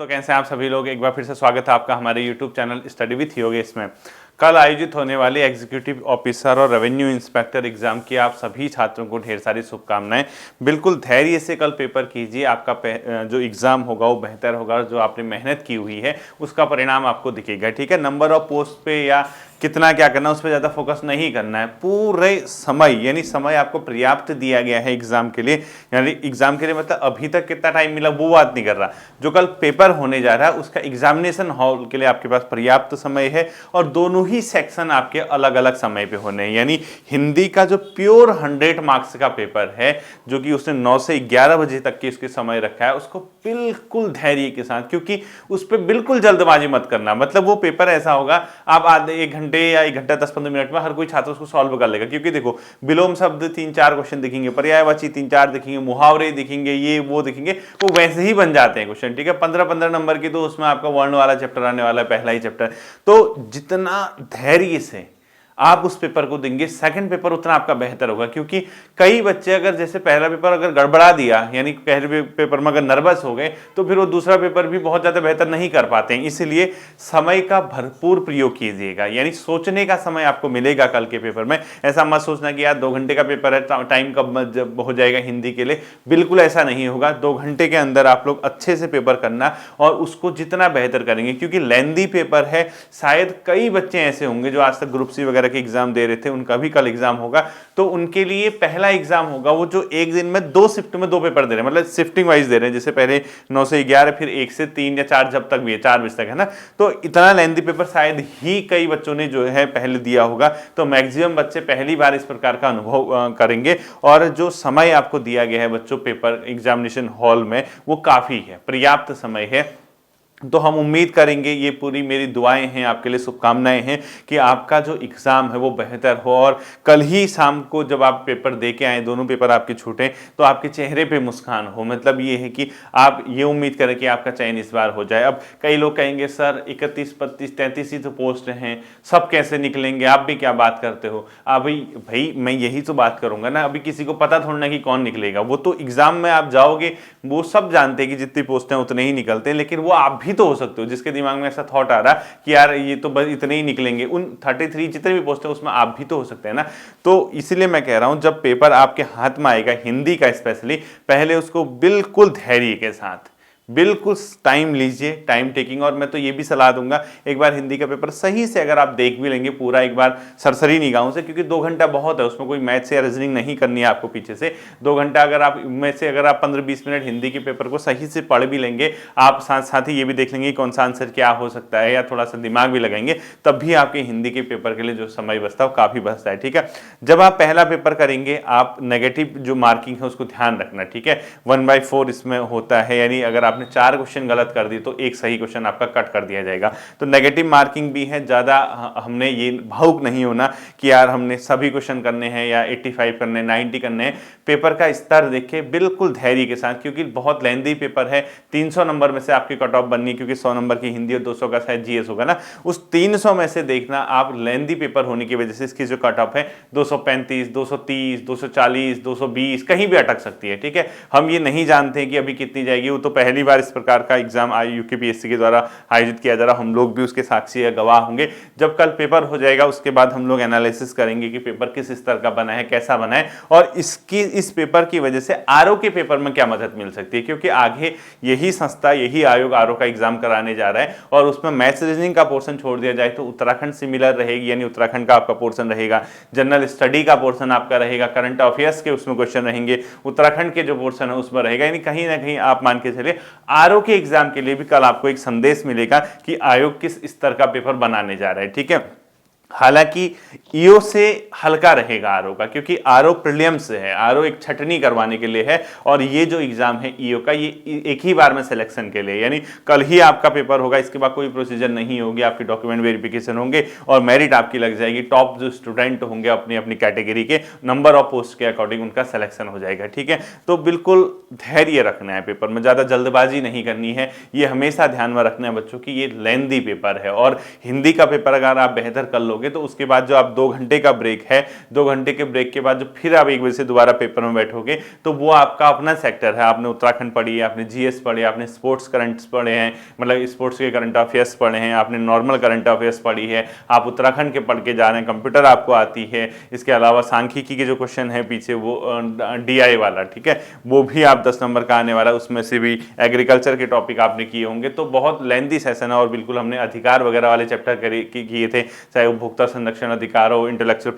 तो कैसे हैं आप सभी लोग। एक बार फिर से स्वागत है आपका हमारे YouTube channel study with Yogesh में। कल आयोजित होने वाली एग्जीक्यूटिव ऑफिसर और रेवेन्यू इंस्पेक्टर एग्जाम की आप सभी छात्रों को ढेर सारी शुभकामनाएं। बिल्कुल धैर्य से कल पेपर कीजिए, आपका जो एग्जाम होगा वो बेहतर होगा। जो आपने मेहनत की हुई है उसका परिणाम आपको दिखेगा। ठीक है, नंबर ऑफ पोस्ट पे या कितना क्या करना उस पर ज़्यादा फोकस नहीं करना है। पूरे समय यानी समय आपको पर्याप्त दिया गया है एग्जाम के लिए। यानी एग्जाम के लिए मतलब अभी तक कितना टाइम मिला वो बात नहीं कर रहा। जो कल पेपर होने जा रहा है उसका एग्जामिनेशन हॉल के लिए आपके पास पर्याप्त समय है और दोनों ही सेक्शन आपके अलग अलग समय पे होने हैं। यानी हिंदी का जो प्योर 100 मार्क्स का पेपर है जो कि उसने 9 से 11 बजे तक के उसके समय रखा है, उसको बिल्कुल धैर्य के साथ, क्योंकि उस पर बिल्कुल जल्दबाजी मत करना। मतलब वो पेपर ऐसा होगा आप आधे 1 घंटे या 1 घंटा 10-15 मिनट में हर कोई छात्र उसको सॉल्व कर लेगा। क्योंकि देखो विलोम शब्द 3-4 क्वेश्चन दिखेंगे, पर्यायवाची 3-4 दिखेंगे, मुहावरे दिखेंगे, ये वो दिखेंगे, वो वैसे ही बन जाते हैं क्वेश्चन। ठीक है, 15-15 नंबर की तो उसमें आपका वर्ण वाला चैप्टर आने वाला है, पहला ही चैप्टर। तो जितना धैर्य से आप उस पेपर को देंगे सेकंड पेपर उतना आपका बेहतर होगा। क्योंकि कई बच्चे अगर जैसे पहला पेपर अगर गड़बड़ा दिया यानी पहले पेपर में अगर नर्वस हो गए तो फिर वो दूसरा पेपर भी बहुत ज़्यादा बेहतर नहीं कर पाते हैं। इसलिए समय का भरपूर प्रयोग कीजिएगा, यानी सोचने का समय आपको मिलेगा कल के पेपर में। ऐसा मत सोचना कि यार 2 घंटे का पेपर है, टाइम कब जब हो जाएगा हिंदी के लिए, बिल्कुल ऐसा नहीं होगा। 2 घंटे के अंदर आप लोग अच्छे से पेपर करना और उसको जितना बेहतर करेंगे, क्योंकि लेंदी पेपर है। शायद कई बच्चे ऐसे होंगे जो आज तक ग्रुप सी वगैरह के एग्जाम दे रहे थे, उनका भी कल एग्जाम होगा। तो उनके लिए पहला एग्जाम होगा वो जो एक दिन में 2 शिफ्ट में 2 पेपर दे रहे हैं, मतलब शिफ्टिंग वाइज दे रहे हैं। जैसे पहले 9 से 11 फिर 1 से 3 या 4 जब तक भी है, 4 बजे तक है ना। तो इतना लेंथी पेपर शायद ही कई बच्चों ने जो है पहले दिया होगा। तो मैक्सिमम बच्चे पहली बार इस प्रकार का अनुभव करेंगे और जो समय आपको दिया गया है बच्चों पेपर एग्जामिनेशन हॉल में वो काफी है, पर्याप्त समय है। तो हम उम्मीद करेंगे, ये पूरी मेरी दुआएं हैं आपके लिए, शुभकामनाएं हैं कि आपका जो एग्ज़ाम है वो बेहतर हो और कल ही शाम को जब आप पेपर दे के आए, दोनों पेपर आपके छूटें, तो आपके चेहरे पे मुस्कान हो। मतलब ये है कि आप ये उम्मीद करें कि आपका चयन इस बार हो जाए। अब कई लोग कहेंगे सर 31, 32, 33 ही तो पोस्ट हैं, सब कैसे निकलेंगे, आप भी क्या बात करते हो। अभी भाई मैं यही तो बात करूंगा ना, अभी किसी को पता थोड़ा ना कि कौन निकलेगा। वो तो एग्जाम में आप जाओगे, वो सब जानते हैं कि जितनी पोस्ट हैं उतने ही निकलते हैं, लेकिन वो आप भी तो हो सकते हो जिसके दिमाग में ऐसा थॉट आ रहा कि यार ये तो बस इतने ही निकलेंगे। उन 33 जितने भी पोस्ट हैं उसमें आप भी तो हो सकते हैं ना। तो इसलिए मैं कह रहा हूं जब पेपर आपके हाथ में आएगा हिंदी का स्पेशली, पहले उसको बिल्कुल धैर्य के साथ, बिल्कुल टाइम लीजिए, टाइम टेकिंग। और मैं तो ये भी सलाह दूंगा एक बार हिंदी का पेपर सही से अगर आप देख भी लेंगे पूरा एक बार सरसरी निगाहों से, क्योंकि 2 घंटा बहुत है, उसमें कोई मैथ या रीजनिंग नहीं करनी है आपको पीछे से। 2 घंटा अगर आप में से अगर आप 15-20 मिनट हिंदी के पेपर को सही से पढ़ भी लेंगे, आप साथ साथ ही ये भी देख लेंगे कौन सा आंसर क्या हो सकता है, या थोड़ा सा दिमाग भी लगाएंगे, तब भी आपके हिंदी के पेपर के लिए जो समय बचता है वो काफी बचता है। ठीक है, जब आप पहला पेपर करेंगे आप नेगेटिव जो मार्किंग है उसको ध्यान रखना। ठीक है, 1/4 इसमें होता है, यानी अगर आपने 4 क्वेश्चन गलत कर दी तो एक सही क्वेश्चन आपका कट कर दिया जाएगा। तो नेगेटिव मार्किंग भी है। ज्यादा हमने ये भावुक नहीं होना कि यार हमने सभी क्वेश्चन करने हैं या 85 करने, 90 करने हैं। पेपर का स्तर देखिए बिल्कुल धैर्य के साथ, क्योंकि बहुत लेंथी पेपर है। 300 नंबर में से आपकी कट ऑफ बननी है, क्योंकि 100 नंबर की हिंदी और 200 का शायद जीएस होगा ना। उस 300 में से देखना आप, लेंथी पेपर होने की वजह से इसकी जो कट ऑफ है 235, 230, 240, 220 कहीं भी अटक सकती है। ठीक है, हम ये नहीं जानते कि अभी कितनी जाएगी, वो तो पहली बार इस प्रकार का एग्जाम यूकेपीएससी के द्वारा आयोजित किया जा रहा, हम लोग भी उसके साक्षी या गवाह होंगे। जब कल पेपर हो जाएगा उसके बाद हम लोग एनालिसिस करेंगे कि पेपर किस स्तर का बना है, कैसा बना है, और इस पेपर की वजह से आरओ के पेपर में क्या मदद मिल सकती है। क्योंकि आगे यही संस्था, यही आयोग आरओ का एग्जाम कराने जा रहा है और उसमें मैथ्स रीजनिंग का पोर्शन छोड़ दिया जाए तो उत्तराखंड सिमिलर रहेगी, यानी उत्तराखंड का आपका पोर्शन रहेगा, जनरल स्टडी का पोर्शन आपका रहेगा, करंट अफेयर्स के उसमें क्वेश्चन रहेंगे, उत्तराखंड के जो पोर्शन है उसमें रहेगा। यानी कहीं ना कहीं आप मान के चलिए आरओ के एग्जाम के लिए भी कल आपको एक संदेश मिलेगा कि आयोग किस स्तर का पेपर बनाने जा रहा है। ठीक है, हालांकि ईओ से हल्का रहेगा आरओ का, क्योंकि आरओ प्रीलिम्स से है, आरओ एक छटनी करवाने के लिए है, और ये जो एग्जाम है ईओ का ये एक ही बार में सिलेक्शन के लिए, यानी कल ही आपका पेपर होगा, इसके बाद कोई प्रोसीजर नहीं होगी, आपकी डॉक्यूमेंट वेरिफिकेशन होंगे और मेरिट आपकी लग जाएगी। टॉप जो स्टूडेंट होंगे अपनी अपनी कैटेगरी के नंबर ऑफ पोस्ट के अकॉर्डिंग उनका सिलेक्शन हो जाएगा। ठीक है, तो बिल्कुल धैर्य रखना है, पेपर में ज्यादा जल्दबाजी नहीं करनी है, ये हमेशा ध्यान में रखना है बच्चों की। ये लेंथी पेपर है और हिंदी का पेपर अगर आप बेहतर कर लो लोगे तो उसके बाद जो आप 2 घंटे का ब्रेक है, 2 घंटे के ब्रेक के बाद जो फिर आप 1 बजे से दोबारा पेपर में बैठोगे तो वो आपका अपना सेक्टर है। आपने उत्तराखंड पढ़ी है, आपने जीएस पढ़े, आपने स्पोर्ट्स करंट्स पढ़े हैं, मतलब स्पोर्ट्स के करंट अफेयर्स पढ़े हैं, आपने नॉर्मल करंट अफेयर्स पढ़ी है, आप उत्तराखंड के पढ़ के जा रहे हैं, कंप्यूटर आपको आती है, इसके अलावा सांख्यिकी के जो क्वेश्चन है पीछे वो डीआई वाला, ठीक है, वो भी आप 10 नंबर का आने वाला, उसमें से भी एग्रीकल्चर के टॉपिक आपने किए होंगे। तो बहुत लेंथी सेशन है और बिल्कुल हमने अधिकार वगैरह वाले चैप्टर किए थे, चाहे उपभोक्ता संरक्षण अधिकार हो, इंटेलेक्चुअल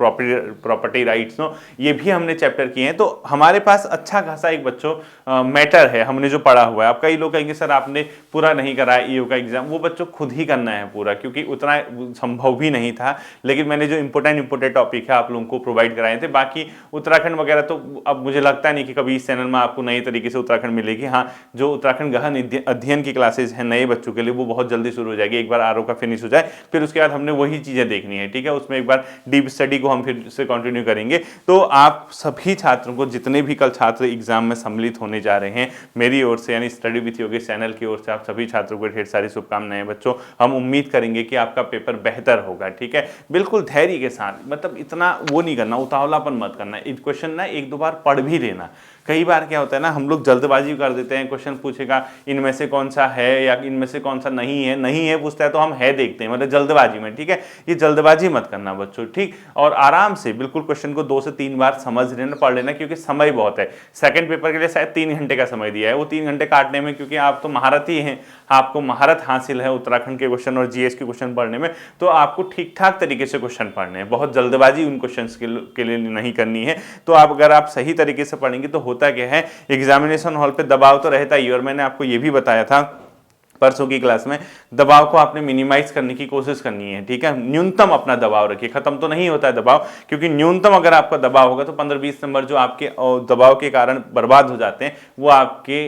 प्रॉपर्टी राइट्स हो, ये भी हमने चैप्टर किए हैं। तो हमारे पास अच्छा खासा एक बच्चों मैटर है हमने जो पढ़ा हुआ है। अब कई लोग कहेंगे सर आपने पूरा नहीं करा ईओ का एग्जाम, वो बच्चों खुद ही करना है पूरा, क्योंकि उतना संभव भी नहीं था, लेकिन मैंने जो इंपोर्टेंट टॉपिक है आप लोगों को प्रोवाइड कराए थे। बाकी उत्तराखंड वगैरह तो अब मुझे लगता नहीं कि कभी इस चैनल में आपको नई तरीके से उत्तराखंड मिलेगी। हाँ, जो उत्तराखंड गहन अध्ययन की क्लासेज है नए बच्चों के लिए वो बहुत जल्दी शुरू हो जाएगी, एक बार आरओ का फिनिश हो जाए फिर उसके बाद हमने वही चीजें देखनी है, ठीक है, उसमें एक बार डीप स्टडी को हम फिर से कंटिन्यू करेंगे। तो आप सभी छात्रों को, जितने भी कल छात्र एग्जाम में सम्मिलित होने जा रहे हैं, मेरी ओर से यानी स्टडी विथ योगेश चैनल की ओर से आप सभी छात्रों को ढेर सारी शुभकामनाएं बच्चों। हम उम्मीद करेंगे कि आपका पेपर बेहतर होगा, ठीक है, बिल्कुल धैर्य के साथ, मतलब इतना वो नहीं करना, उतावलापन मत करना, क्वेश्चन ना 1-2 बार पढ़ भी लेना। कई बार क्या होता है ना, हम लोग जल्दबाजी कर देते हैं, क्वेश्चन पूछेगा इनमें से कौन सा है या इनमें से कौन सा नहीं है पूछता है तो हम है देखते हैं, मतलब जल्दबाजी में, ठीक है, ये जल्दबाजी मत करना बच्चों, ठीक, और आराम से बिल्कुल क्वेश्चन को 2 से 3 बार समझ लेना, पढ़ लेना, क्योंकि समय बहुत है। सेकंड पेपर के लिए शायद 3 घंटे का समय दिया है, वो 3 घंटे काटने में, क्योंकि आप तो महारथी हैं, आपको महारत हासिल है उत्तराखंड के क्वेश्चन और जीएस के क्वेश्चन पढ़ने में, तो आपको ठीक ठाक तरीके से क्वेश्चन पढ़ने हैं, बहुत जल्दबाजी उन क्वेश्चन के लिए नहीं करनी है। तो आप अगर आप सही तरीके से पढ़ेंगे तो होता क्या है, एग्जामिनेशन हॉल पे दबाव तो रहता ही, और मैंने आपको ये भी बताया था परसों की क्लास में, दबाव को आपने मिनिमाइज करने की कोशिश करनी है, ठीक है, न्यूनतम अपना दबाव रखिए, खत्म तो नहीं होता है दबाव, क्योंकि न्यूनतम अगर आपका दबाव होगा तो 15-20 नंबर जो आपके दबाव के कारण बर्बाद हो जाते हैं वो आपके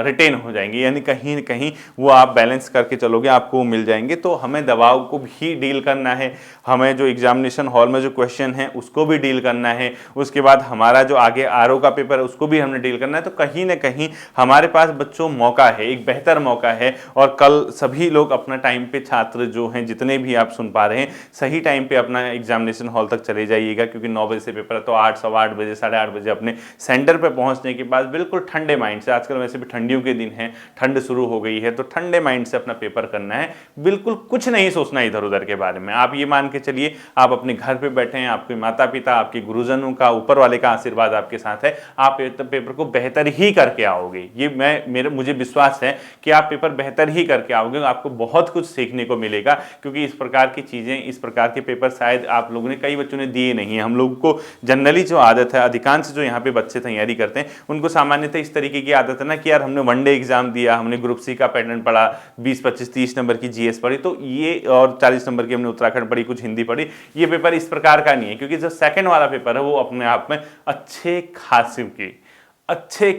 रिटेन हो जाएंगे, यानी कहीं न कहीं वो आप बैलेंस करके चलोगे, आपको मिल जाएंगे। तो हमें दबाव को भी डील करना है, हमें जो एग्जामिनेशन हॉल में जो क्वेश्चन है उसको भी डील करना है, उसके बाद हमारा जो आगे आरओ का पेपर है उसको भी हमने डील करना है। तो कहीं ना कहीं हमारे पास बच्चों मौका है, एक बेहतर मौका है, और कल सभी लोग अपना टाइम पे, छात्र जो हैं जितने भी आप सुन पा रहे हैं, सही टाइम पे अपना एग्जामिनेशन हॉल तक चले जाइएगा, क्योंकि 9 बजे से पेपर है, तो 8, सवा 8 बजे, 8:30 बजे अपने सेंटर पे पहुंचने के बाद बिल्कुल ठंडे माइंड से, आजकल वैसे भी ठंडियों के दिन है, ठंड शुरू हो गई है, तो ठंडे माइंड से अपना पेपर करना है, बिल्कुल कुछ नहीं सोचना इधर उधर के बारे में। आप ये मान के चलिए आप अपने घर पे बैठे हैं, आपके माता पिता, आपके गुरुजनों का, ऊपर वाले का आशीर्वाद आपके साथ है, आप पेपर को बेहतर ही करके आओगे, ये मुझे विश्वास है कि आप पेपर बेहतर ही करके आओगे, आपको बहुत कुछ सीखने को मिलेगा, क्योंकि इस प्रकार की चीजें, इस प्रकार के पेपर शायद आप लोगों ने, कई बच्चों ने दिए नहीं है। हम लोगों को जनरली जो आदत है, अधिकांश जो यहाँ पे बच्चे तैयारी करते हैं उनको सामान्यतः इस तरीके की आदत है ना कि यार हमने वनडे एग्जाम दिया, हमने ग्रुप सी का पैटर्न पढ़ा, 20, 25, 30 नंबर की जीएस पढ़ी, तो ये, और 40 नंबर की हमने उत्तराखंड पढ़ी, कुछ हिंदी पढ़ी, ये पेपर इस प्रकार का नहीं है, क्योंकि जो सेकंड वाला पेपर है वो अपने आप में अच्छे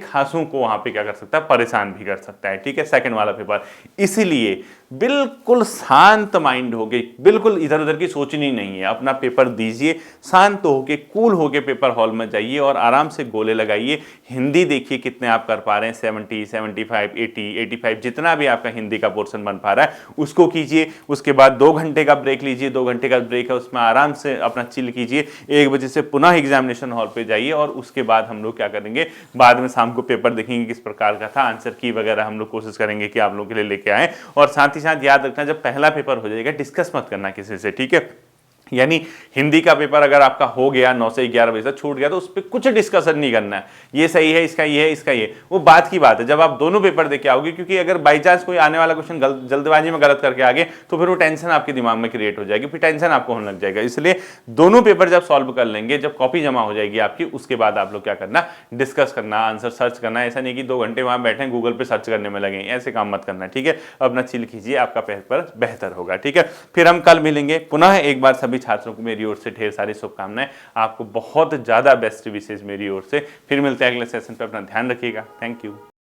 खासों को वहां पे क्या कर सकता है, परेशान भी कर सकता है, ठीक है, सेकंड वाला पेपर। इसीलिए बिल्कुल शांत माइंड होके, बिल्कुल इधर उधर की सोचनी नहीं है, अपना पेपर दीजिए, शांत होके, कूल होके पेपर हॉल में जाइए और आराम से गोले लगाइए। हिंदी देखिए कितने आप कर पा रहे हैं, 70, 75, 80, 85, जितना भी आपका हिंदी का पोर्शन बन पा रहा है उसको कीजिए। उसके बाद 2 घंटे का ब्रेक लीजिए, 2 घंटे का ब्रेक है उसमें आराम से अपना चिल कीजिए, 1 बजे से पुनः एग्जामिनेशन हॉल पे जाइए, और उसके बाद हम लोग क्या करेंगे, बाद में शाम को पेपर देखेंगे किस प्रकार का था, आंसर की वगैरह हम लोग कोशिश करेंगे कि आप लोगों के लिए लेके आए। और साथ ही साथ याद रखना, जब पहला पेपर हो जाएगा डिस्कस मत करना किसी से, ठीक है, यानी हिंदी का पेपर अगर आपका हो गया 9 से 11 बजे तक छूट गया तो उस पर कुछ डिस्कशन नहीं करना है, ये सही है, इसका ये है, इसका ये, वो बात की बात है जब आप दोनों पेपर देके आओगे, क्योंकि अगर बाई चांस कोई आने वाला क्वेश्चन जल्दबाजी में गलत करके आगे तो फिर वो टेंशन आपके दिमाग में क्रिएट हो जाएगी, फिर टेंशन आपको होने लग जाएगा। इसलिए दोनों पेपर जब सॉल्व कर लेंगे, जब कॉपी जमा हो जाएगी आपकी, उसके बाद आप लोग क्या करना, डिस्कस करना, आंसर सर्च करना। ऐसा नहीं कि 2 घंटे वहां बैठे गूगल पे सर्च करने में लगे, ऐसे काम मत करना, ठीक है, अपना चिल कीजिए, आपका पेपर बेहतर होगा, ठीक है। फिर हम कल मिलेंगे पुनः, एक बार सभी छात्रों को मेरी ओर से ढेर सारी शुभकामनाएं, आपको बहुत ज्यादा बेस्ट विशेष मेरी ओर से। फिर मिलते हैं अगले सेशन पे, अपना ध्यान रखिएगा, थैंक यू।